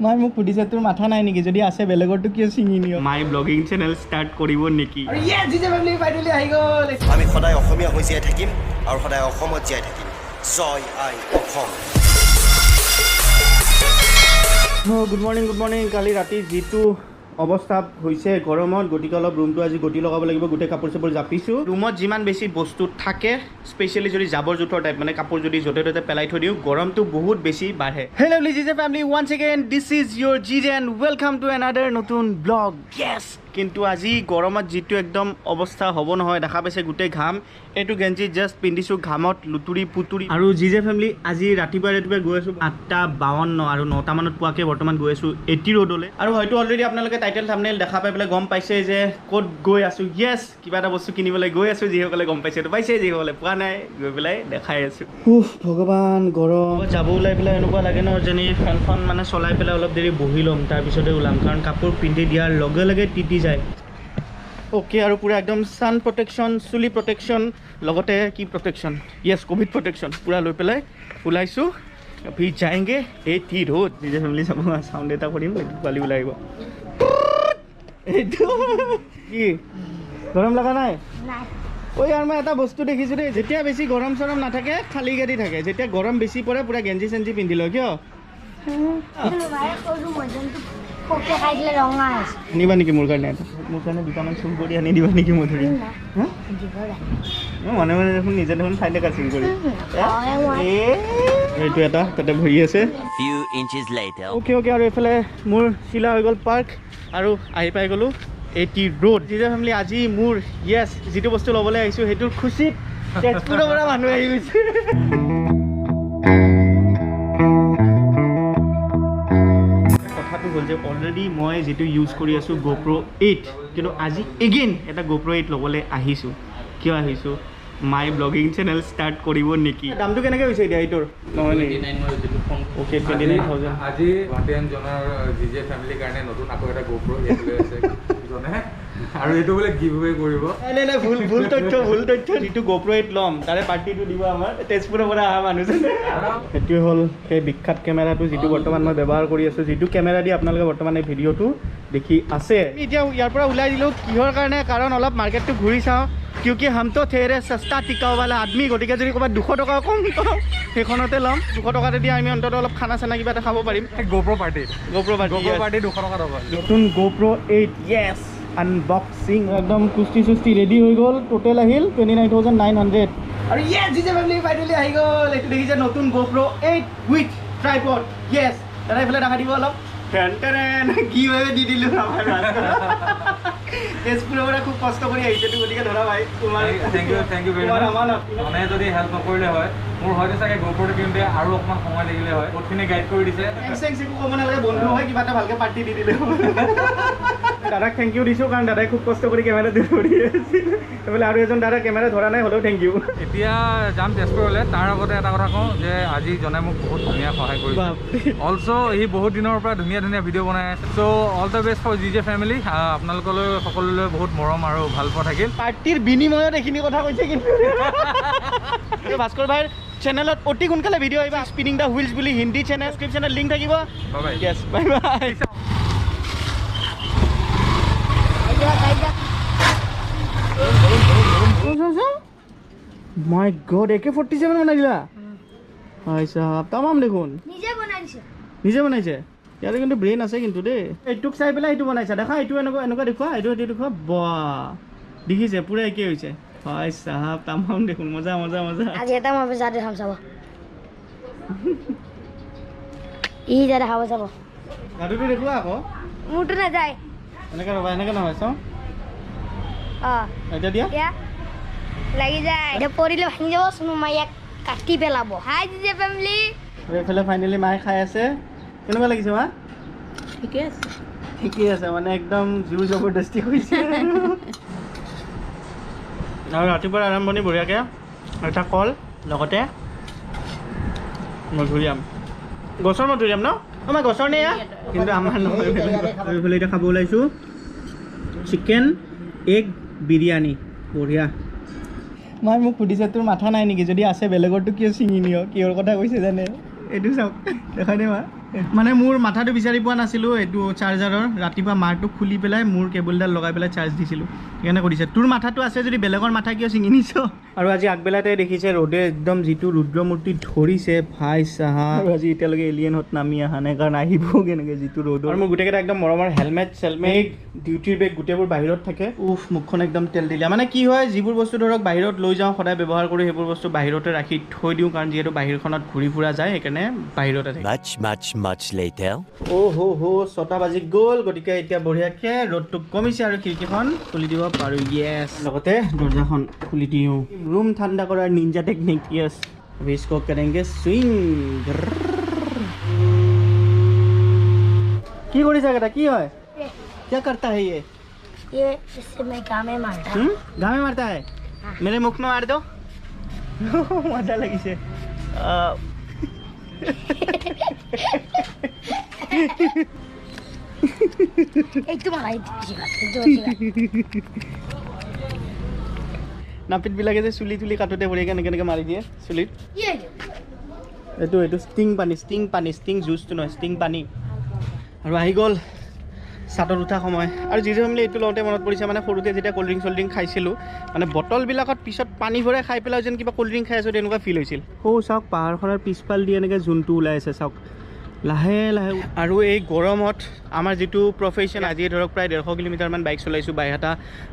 মাই মোক সুধিছে তোৰ মাথা নাই নেকি যদি আছে বেলেগৰটো কিয় ছিঙি নিয় মাই ব্লগিং চেনেল ষ্টাৰ্ট কৰিব নেকি আৰু ইয়ে জিজে ফেমিলি ফাইনালি আহি গ'ল আমি সদায় অসমীয়া হৈ জীয়াই থাকিম আৰু সদায় অসমত জীয়াই থাকিম জয় আই অসম গুড মৰ্নিং কালি ৰাতি যিটো অৱস্থা হৈছে গৰমত গতিকে অলপ ৰুমটো আজি গতি লগাব লাগিব গোটেই কাপোৰ চাপোৰ জাপিছোঁ ৰুমত যিমান বেছি বস্তু থাকে স্পেচিয়েলি যদি জাবৰ জোঁথৰ টাইপ মানে কাপোৰ যদি য'তে ত'তে পেলাই থৈ দিওঁ গৰমটো বহুত বেছি বাঢ়ে hello' lovely জিজে family once again this is your জিজে and welcome to another নতুন ব্লগ য়েছ কিন্তু আজি গৰমত যিটো একদম অৱস্থা হ'ব নহয় দেখা পাইছে গোটেই ঘাম এইটো গেঞ্জি জাষ্ট পিন্ধিছোঁ ঘামত লুতুৰি পুতুৰি আৰু জিজে ফেমিলি আজি ৰাতিপুৱা গৈ আছোঁ 8:52 আৰু 9টা মানত পোৱাকৈ বৰ্তমান গৈ আছোঁ 80 ৰোডলৈ আৰু হয়তো অলৰেডি আপোনালোকে টাইটেল থাম্বনেইল দেখা পাই পেলাই গম পাইছে যে ক'ত গৈ আছোঁ য়েছ কিবা এটা বস্তু কিনিবলৈ গৈ আছোঁ যিসকলে গম পাইছে এইটো পাইছে যিসকলে পোৱা নাই গৈ পেলাই দেখাই আছোঁ ভগৱান গৰম যাব ওলাই পেলাই এনেকুৱা লাগে ন যেনে ফেনখন মানে চলাই পেলাই অলপ দেৰি বহি ল'ম তাৰপিছতে ওলাম কাৰণ কাপোৰ পিন্ধি দিয়াৰ লগে লগে তিতি যায় অ'কে আৰু পুৰা একদম ছান প্ৰটেকশ্যন চুলি প্ৰটেকশ্যন লগতে কি প্ৰটেকশ্যন য়েছ ক'ভিড প্ৰটেকশ্যন পুৰা লৈ পেলাই ওলাইছোঁ ভি যায়গে 80 ৰোড নিজে ফেমিলি চাব চাউণ্ড এটা কৰিম পোৱালি ওলাই আহিব এইটো কি গৰম লগা নাই ঐ আৰু মই এটা বস্তু দেখিছোঁ দেই যেতিয়া বেছি গৰম চৰম নাথাকে খালী গাড়ী থাকে যেতিয়া গৰম বেছি পৰে পুৰা গেঞ্জি চেঞ্জি পিন্ধি লয় কিয় নিবা নেকি মোৰ কাৰণে দুটামান চুৰ কৰি আনি দিবা নেকি মই ধৰি মনে মনে দেখোন নিজে দেখোন ঠাই দেখা চুৰ কৰি এইটো এটা তাতে ভৰি আছে অ'কে আৰু এইফালে মোৰ চিলা হৈ গ'ল পাৰ্ক আৰু আহি পাই গ'লোঁ 80 ৰোড জিজে ফেমিলি আজি মোৰ য়েছ যিটো বস্তু ল'বলৈ আহিছোঁ সেইটোৰ খুচিত তেজপুৰৰ পৰা মানুহ আহি গৈছে কথাটো হ'ল যে অলৰেডি মই যিটো ইউজ কৰি আছোঁ GoPro 8 কিন্তু আজি এগেইন এটা GoPro 8 ল'বলৈ আহিছোঁ কিয় আহিছোঁ মাই ব্লগিং চেনেল ষ্টাৰ্ট কৰিব নেকি দামটো কেনেকৈ হৈছে এতিয়া এইটোৰ নহয় নেকি অ'কে 29,000 আজি গুৱাহাটীয়ানজনৰ জিজে ফেমিলিৰ কাৰণে নতুন আকৌ এটা GoPro 8 লৈ আছে জনে আৰু এইটো বোলে গিভৱে কৰিব নাই ভুল তথ্য যিটো GoPro 8 ল'ম তাৰে পাৰ্টিটো দিব আমাৰ তেজপুৰৰ পৰা অহা মানুহজনে সেইটোৱে হ'ল সেই বিখ্যাত কেমেৰাটো যিটো বৰ্তমান মই ব্যৱহাৰ কৰি আছোঁ যিটো কেমেৰা দি আপোনালোকে বৰ্তমান এই ভিডিঅ'টো দেখি আছে এতিয়া ইয়াৰ পৰা ওলাই দিলোঁ কিহৰ কাৰণে কাৰণ অলপ মাৰ্কেটটো ঘূৰি চাওঁ কিউকি হামতো থেৰে সস্তা টিকাওৱালা আদমি গতিকে যদি ক'ৰবাত 200 টকা কম পাওঁ সেইখনতে ল'ম 200 টকাতে দি আমি অন্ততঃ অলপ খানা চানা কিবা এটা খাব পাৰিম GoPro পাৰ্টি 200 টকা ৰ'ব নতুন GoPro 8 য়েছ আনবক্সিং একদম কুস্তি চুস্তি ৰেডি হৈ গ'ল টোটেল আহিল 29,900 আৰু য়েছ জিজে ফেমিলি ফাইনেলি আহি গ'ল এইটো দেখিছে নতুন GoPro 8 উইথ ট্ৰাইপড য়েছ দাদা এইফালে দেখা দিব অলপ কি ভাবে দি দিলোঁ আমাৰ তেজপুৰৰ পৰা খুব কষ্ট কৰি আহিছে গতিকে ধৰা ভাই তোমাৰ থেংক ইউ ভেৰি মাছ মানে যদি হেল্প নকৰিলে হয় মোৰ হয়তো চাগে GoProটো কিনোতে আৰু অকণমান সময় লাগিলে হয় বহুতখিনি গাইড কৰি দিছে একো ক'ব নালাগে বন্ধু হয় কিবা এটা ভালকৈ পাৰ্টি দি দিলে দাদাক থেংক ইউ দিছোঁ কাৰণ দাদাই খুব কষ্ট কৰি কেমেৰা ধৰি আছিল এইফালে আৰু এজন দাদা কেমেৰা ধৰা নাই হ'লেও থেংক ইউ এতিয়া যাম তেজপুৰলৈ তাৰ আগতে এটা কথা কওঁ যে আজি জনে মোক বহুত ধুনীয়া সহায় কৰিছে অলছ' সি বহুত দিনৰ পৰা ধুনীয়া ভিডিঅ' বনাই আছে চ' all the best for GJ family আপোনালোকলৈ সকলোলৈ বহুত মৰম আৰু ভাল পোৱা থাকিল পাৰ্টিৰ বিনিময়ত এইখিনি কথা কৈছে কিন্তু ভাস্কৰ ভাইৰ চেনেলত অতি সোনকালে ভিডিঅ' আহিব স্পিনিং দ্য হুইলছ বুলি হিন্দী চেনেল ডেছক্ৰিপশ্যনত লিংক থাকিব বাই য়েছ bye by my god AK-47 বনাই দিলা হয় চাহাব তামাম দেখোন নিজে বনাইছে ইয়াতে কিন্তু ব্ৰেইন আছে কিন্তু দেই এইটোক চাই পেলাই এইটো বনাইছে দেখা এইটো এনেকুৱা দেখুৱা এইটো দেখুৱা বাহ দেখিছে পুৰা একেই হৈছে হয় চাহাব তামাম দেখোন মজা আজি এটা মই যাতে খাম চাব ই যাতে খাব চাব গাড়ীটো দেখুৱা আকৌ মোৰটো নাযায় এনেকৈ ৰ'বা এনেকৈ নহয় চাওঁ এতিয়া দিয়া লাগি যায় এতিয়া পৰিলে ভাঙি যাব চোন মই ইয়াক কাটি পেলাব হাই জিজে ফেমিলি এইফালে ফাইনেলি মায়ে খাই আছে কেনেকুৱা লাগিছে মা ঠিকেই আছে মানে একদম জোৰ জবৰদস্তি কৰিছে আৰু ৰাতিপুৱাৰ আৰম্ভণি বঢ়িয়াকৈ এটা কল লগতে মধুৰিআম গছৰ মধুৰিআম ন আমাৰ গছৰ নে কিন্তু আমাৰ নহয় এইফালে এতিয়া খাব ওলাইছোঁ চিকেন এগ বিৰিয়ানী বঢ়িয়া মাই মোক সুধিছে তোৰ মাথা নাই নেকি যদি আছে বেলেগৰটো কিয় ছিঙি নিয় কিহৰ কথা কৈছে জানে এইটো চাওক দেখাই দে মা মানে মোৰ মাথাটো বিচাৰি পোৱা নাছিলোঁ এইটো চাৰ্জাৰৰ ৰাতিপুৱা মাৰটো খুলি পেলাই মোৰ কেবুলডাল লগাই পেলাই চাৰ্জ দিছিলোঁ সেইকাৰণে কৰিছে তোৰ মাথাটো আছে যদি বেলেগৰ মাথা কিয় ছিঙি নিছ আৰু আজি আগবেলাতে দেখিছে ৰ'দে একদম যিটো ৰুদ্ৰমূৰ্তি ধৰিছে ভাই চাহা আৰু আজি এতিয়ালৈকে এলিয়েনহঁত নামি অহা নাই কাৰণ আহিব কেনেকৈ যিটো ৰ'দ আৰু মোৰ গোটেইকেইটা একদম মৰমৰ হেলমেট চেলমেট ডিউটিৰ বেগ গোটেইবোৰ বাহিৰত থাকে উফ মুখখন একদম তেল দিলে মানে কি হয় যিবোৰ বস্তু ধৰক বাহিৰত লৈ যাওঁ সদায় ব্যৱহাৰ কৰোঁ সেইবোৰ বস্তু বাহিৰতে ৰাখি থৈ দিওঁ কাৰণ যিহেতু বাহিৰখনত ঘূৰি ফুৰা যায় সেইকাৰণে বাহিৰতে থাকে much later. হো 6টা বাজি গ'ল গতিকে এতিয়া বঢ়িয়াকৈ ৰ'দটো কমিছে আৰু খিৰিকীখন খুলি দিব পাৰোঁ য়েছ লগতে দৰ্জাখন খুলি দিওঁ ৰুম ঠাণ্ডা কৰাৰ নিঞ্জা টেকনিক য়েছ इसको करेंगे स्विंग কি কৰিছা কেটা কি হয় क्या करता है ये इससे मैं गामे मारता गाँव में मारता है मेरे मुख में मार दो मजा लगी নাপিত বিলাকে যে চুলি তুলি কাটোতে ভৰি কেনেকৈ মাৰি দিয়ে চুলিত এইটো ষ্টিং পানী ষ্টিং জুচটো নহয় ষ্টিং পানী আৰু আহি গ'ল চাটত উঠা সময় আৰু যি ফেমিলি এইটো লওঁতে মনত পৰিছে মানে সৰুতে যেতিয়া ক'ল্ড ড্ৰিংক খাইছিলোঁ মানে বটলবিলাকত পিছত পানী ভৰাই খাই পেলাই যেন কিবা ক'ল্ড ড্ৰিংক খাই আছোঁ তেনেকুৱা ফিল হৈছিল চাওক পাহাৰখনৰ পিছফাল দি এনেকৈ জোনটো ওলাই আছে চাওক লাহে লাহে আৰু এই গৰমত আমাৰ যিটো প্ৰফেশ্যন আজি ধৰক প্ৰায় 150 কিলোমিটাৰমান বাইক চলাইছোঁ বাইহাটা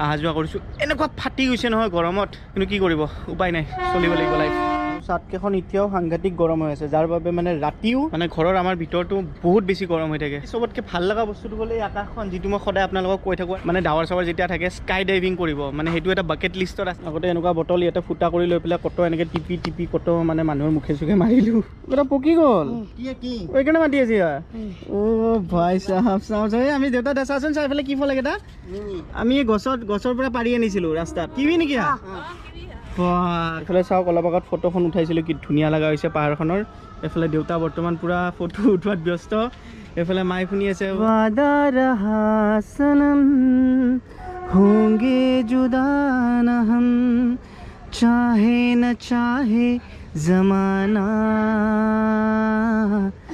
অহা যোৱা কৰিছোঁ এনেকুৱা ফাটি গৈছে নহয় গৰমত কিন্তু কি কৰিব উপায় নাই চলিব লাগিব লাইফ চাটকেইখন এতিয়াও সাংঘাতিক গৰম হৈ আছে যাৰ বাবে মানে ৰাতিও মানে ঘৰৰ আমাৰ ভিতৰতো বহুত বেছি গৰম হৈ থাকে চবতকৈ ভাল লগা বস্তুটো হ'লে এই আকাশখন যিটো মই সদায় আপোনালোকক কৈ থাকোঁ মানে ডাৱৰ চাৱৰ যেতিয়া থাকে স্কাই ডাইভিং কৰিব মানে সেইটো এটা বাকেট লিষ্টত আছে আগতে এনেকুৱা বটল ইয়াতে ফুটা কৰি লৈ পেলাই কত এনেকৈ টিপি কত মানে মানুহৰ মুখে চুখে মাৰিলোঁ এটা পকি গ'ল এইকাৰণে মাতি আছে ভাই চাহাব আমি দেউতা দেখাচোন চাই পেলাই কি ফল এটা আমি গছৰ পৰা পাৰি আনিছিলোঁ ৰাস্তাত কিবি নেকি এইফালে চাওক অলপ আগত ফটোখন উঠাইছিলোঁ কি ধুনীয়া লগা হৈছে পাহাৰখনৰ এইফালে দেউতা বৰ্তমান পুৰা ফটো উঠোৱাত ব্যস্ত এইফালে মায়ে শুনি আছে ৱাদা ৰহা সনম হোংগে জুদা না হম চাহে না চাহে জমানা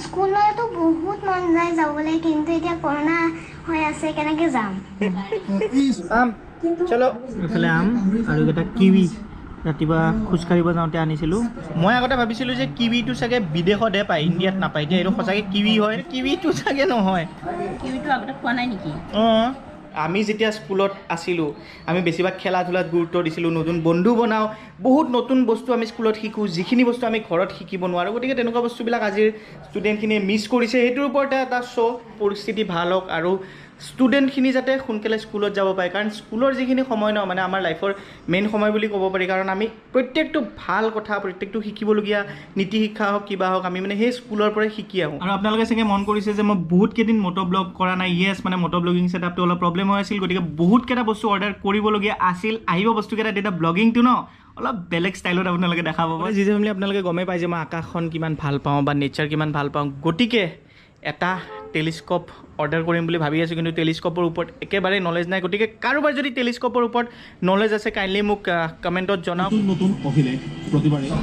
স্কুলতো বহুত মন যায় যাবলৈ কিন্তু এতিয়া কৰোণা হৈ আছে কেনেকৈ যাম চলো এইফালে আম আৰু এটা কিৱি ৰাতিপুৱা খোজকাঢ়িব যাওঁতে আনিছিলোঁ মই আগতে ভাবিছিলোঁ যে কিৱিটো চাগে বিদেশতহে পায় ইণ্ডিয়াত নাপায় এতিয়া এইটো সঁচাকৈ কিৱি হয় কিৱিটো চাগে নহয় কিৱিটো আগতে খোৱা নাই নেকি অঁ আমি যেতিয়া স্কুলত আছিলোঁ আমি বেছিভাগ খেলা ধূলাত গুৰুত্ব দিছিলোঁ নতুন বন্ধু বনাওঁ বহুত নতুন বস্তু আমি স্কুলত শিকোঁ যিখিনি বস্তু আমি ঘৰত শিকিব নোৱাৰোঁ গতিকে তেনেকুৱা বস্তুবিলাক আজিৰ ষ্টুডেণ্টখিনিয়ে মিছ কৰিছে সেইটোৰ ওপৰতে এটা পৰিস্থিতি ভাল হওক আৰু ষ্টুডেণ্টখিনি যাতে সোনকালে স্কুলত যাব পাৰে কাৰণ স্কুলৰ যিখিনি সময় ন মানে আমাৰ লাইফৰ মেইন সময় বুলি ক'ব পাৰি কাৰণ আমি প্ৰত্যেকটো ভাল কথা প্ৰত্যেকটো শিকিবলগীয়া নীতি শিক্ষা হওক কিবা হওক আমি মানে সেই স্কুলৰ পৰাই শিকি আহোঁ আৰু আপোনালোকে চাগে মন কৰিছে যে মই বহুত কেইদিন মটো ব্লগ কৰা নাই য়েছ মানে মটো ব্লগিং ছেটআপটো অলপ প্ৰব্লেম হৈ আছিল গতিকে বহুতকেইটা বস্তু অৰ্ডাৰ কৰিবলগীয়া আছিল আহিব বস্তুকেইটা তেতিয়া ব্লগিংটো ন অলপ বেলেগ ষ্টাইলত আপোনালোকে দেখা পাব যি ফেমিলি আপোনালোকে গমেই পাই যে মই আকাশখন কিমান ভাল পাওঁ বা নেচাৰ কিমান ভাল পাওঁ গতিকে এটা টেলিস্কোপ অৰ্ডাৰ কৰিম বুলি ভাবি আছোঁ কিন্তু টেলিস্কোপৰ ওপৰত একেবাৰে নলেজ নাই গতিকে কাৰোবাৰ যদি টেলিস্কোপৰ ওপৰত নলেজ আছে কাইণ্ডলি মোক কমেণ্টত জনাওক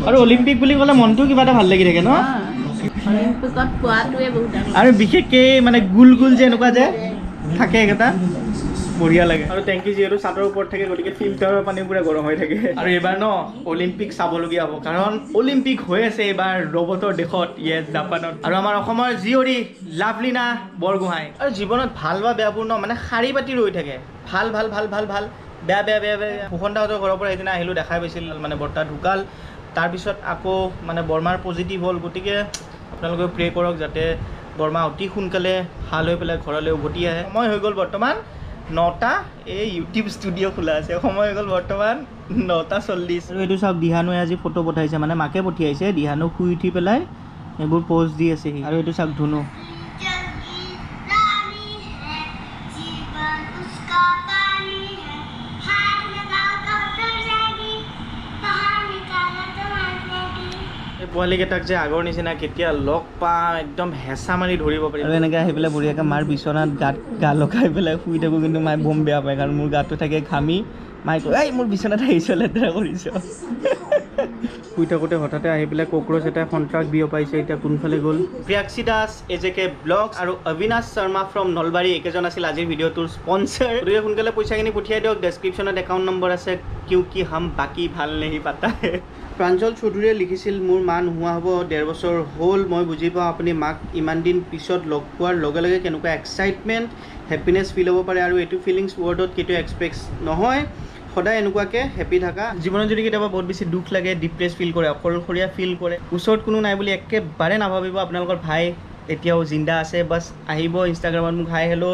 আৰু অলিম্পিক বুলি ক'লে মনটো কিবা এটা ভাল লাগি থাকে ন অলিম্পিকত পোৱাটোৱে বহুত আৰু বিশেষকৈ মানে গোল যে এনেকুৱা যে থাকে একেটা বঢ়িয়া লাগে আৰু টেংকি যিহেতু ছাদৰ ওপৰত থাকে গতিকে ফিল্টাৰৰ পানী পুৰা গৰম হৈ থাকে আৰু এইবাৰ ন অলিম্পিক চাবলগীয়া হ'ব কাৰণ অলিম্পিক হৈ আছে এইবাৰ ৰবটৰ দেশত জাপানত আৰু আমাৰ অসমৰ জীয়ৰী লাভলীনা বৰগোহাঁই আৰু জীৱনত ভাল বা বেয়াবোৰ ন মানে শাৰী পাতি ৰৈ থাকে ভাল বেয়া ভূষণদাহঁতৰ ঘৰৰ পৰা সেইদিনা আহিলোঁ দেখাই পাইছিল মানে বৰ্তা ঢুকাল তাৰপিছত আকৌ মানে বৰমাৰ পজিটিভ হ'ল গতিকে আপোনালোকে প্ৰে কৰক যাতে বৰমা অতি সোনকালে ভাল হৈ পেলাই ঘৰলৈ উভতি আহে সময় হৈ গ'ল বৰ্তমান 9টা এই ইউটিউব ষ্টুডিঅ' খোলা আছে সময় হৈ গ'ল বৰ্তমান 9:40 আৰু এইটো চাওক দিহানুৱে আজি ফটো পঠাইছে মানে মাকে পঠিয়াইছে দিহানু শুই উঠি পেলাই এইবোৰ প'জ দি আছে আৰু এইটো চাওক ধুনু পোৱালীকেইটাক যে আগৰ নিচিনা কেতিয়া লগ বা একদম হেঁচা মাৰি ধৰিব পাৰি আৰু এনেকৈ আহি পেলাই বঢ়িয়াকৈ মাৰ বিচনাত গাত গা লগাই পেলাই শুই থাকোঁ কিন্তু মায়ে বম বেয়া পায় কাৰণ মোৰ গাটো থাকে ঘামি মায়ে কয় এই মোৰ বিচনাত আহিছ লেতেৰা কৰিছ শুই থাকোঁতে হঠাতে আহি পেলাই কক্ৰচ এটা কণ্ট্ৰাক্ট বিয়পাইছে এতিয়া কোনফালে গ'ল প্ৰিয়াক্ষী দাস এজেকে ব্লগ আৰু অবিনাশ শৰ্মা ফ্ৰম নলবাৰী একেজন আছিল আজিৰ ভিডিঅ'টোৰ স্পনচাৰ গতিকে সোনকালে পইচাখিনি পঠিয়াই দিয়ক ডেছক্ৰিপশ্যনত একাউণ্ট নম্বৰ আছে কিউকি হাম বাকী ভাল নেহি পাতা প্ৰাঞ্জল চৌধুৰীয়ে লিখিছিল মোৰ মা নোহোৱা হ'ব 1.5 বছৰ হ'ল মই বুজি পাওঁ আপুনি মাক ইমান দিন পিছত লগ পোৱাৰ লগে লগে কেনেকুৱা এক্সাইটমেণ্ট হেপিনেছ ফিল হ'ব পাৰে আৰু এইটো ফিলিংছ ৱৰ্ডত কেতিয়াও এক্সপ্ৰেছ নহয় সদায় এনেকুৱাকৈ হেপী থাকা জীৱনত যদি কেতিয়াবা বহুত বেছি দুখ লাগে ডিপ্ৰেছ ফিল কৰে অকলশৰীয়া ফিল কৰে ওচৰত কোনো নাই বুলি একেবাৰে নাভাবিব আপোনালোকৰ ভাই এতিয়াও জিন্দা আছে বাছ আহিব ইনষ্টাগ্ৰামত মোক হাই হেল্ল'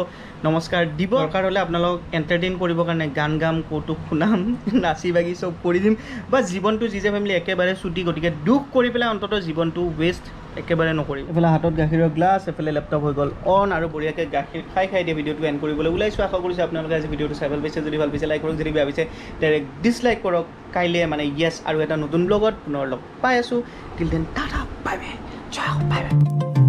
নমস্কাৰ দিব দৰকাৰ হ'লে আপোনালোকক এণ্টাৰটেইন কৰিবৰ কাৰণে গান গাম কৌতুক শুনাম নাচি বাগি চব কৰি দিম বা জীৱনটো যি যে ফেমিলি একেবাৰে চুটি গতিকে দুখ কৰি পেলাই অন্ততঃ জীৱনটো ৱেষ্ট একেবাৰে নকৰিম এফালে হাতত গাখীৰৰ গ্লাছ এফালে লেপটপ হৈ গ'ল অন আৰু বঢ়িয়াকৈ গাখীৰ খাই দিয়ে ভিডিঅ'টো এণ্ড কৰিবলৈ ওলাইছোঁ আশা কৰিছোঁ আপোনালোকে আজি ভিডিঅ'টো চাই ভাল পাইছে যদি ভাল পাইছে লাইক কৰক যদি বেয়া পাইছে ডাইৰেক্ট ডিছলাইক কৰক কাইলৈ মানে য়েছ আৰু এটা নতুন ব্লগত পুনৰ লগ পাই আছোঁ till then tata bye bye জয় বাই বাই